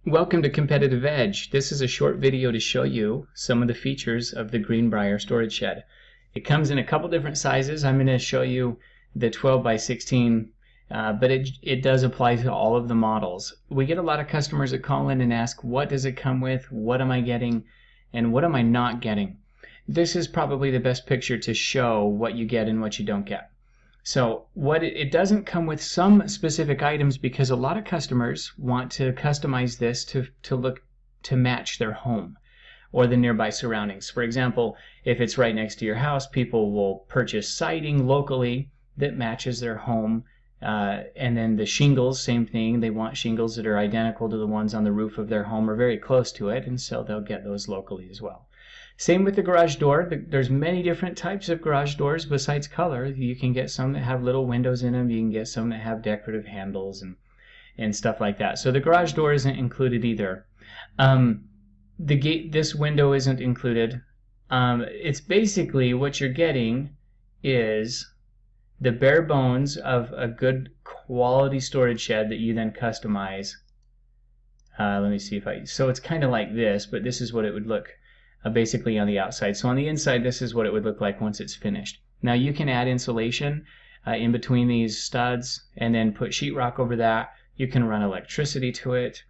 Welcome to Competitive Edge. This is a short video to show you some of the features of the Greenbriar storage shed. It comes in a couple different sizes. I'm going to show you the 12 by 16, but it does apply to all of the models. We get a lot of customers that call in and ask, what does it come with, what am I getting, and what am I not getting? This is probably the best picture to show what you get and what you don't get. So it doesn't come with some specific items because a lot of customers want to customize this to match their home or the nearby surroundings. For example, if it's right next to your house, people will purchase siding locally that matches their home. And then the shingles, same thing. They want shingles that are identical to the ones on the roof of their home or very close to it, and so they'll get those locally as well. Same with the garage door. There's many different types of garage doors besides color. You can get some that have little windows in them. You can get some that have decorative handles and stuff like that. So the garage door isn't included either. The gate, this window isn't included. It's basically what you're getting is the bare bones of a good quality storage shed that you then customize. Let me see if so it's kind of like this, but this is what it would look basically on the outside. So on the inside, this is what it would look like once it's finished. Now you can add insulation in between these studs and then put sheetrock over that. You can run electricity to it.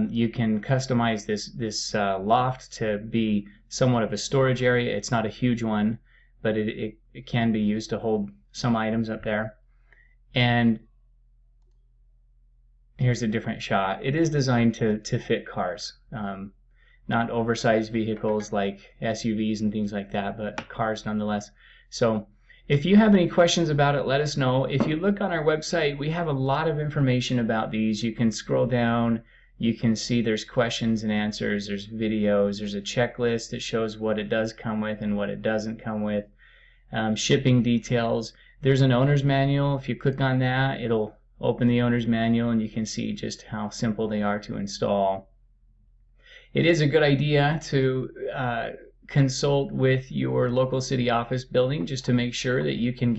You can customize this loft to be somewhat of a storage area. It's not a huge one, but it can be used to hold some items up there. And here's a different shot. It is designed to fit cars. Not oversized vehicles like SUVs and things like that, but cars nonetheless. So if you have any questions about it, let us know. If you look on our website, we have a lot of information about these. You can scroll down, you can see there's questions and answers, there's videos, there's a checklist that shows what it does come with and what it doesn't come with, shipping details. There's an owner's manual. If you click on that, it'll open the owner's manual and you can see just how simple they are to install. It is a good idea to consult with your local city office building just to make sure that you can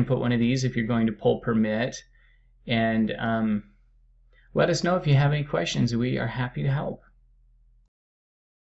put one of these if you're going to pull permit. And let us know if you have any questions. We are happy to help.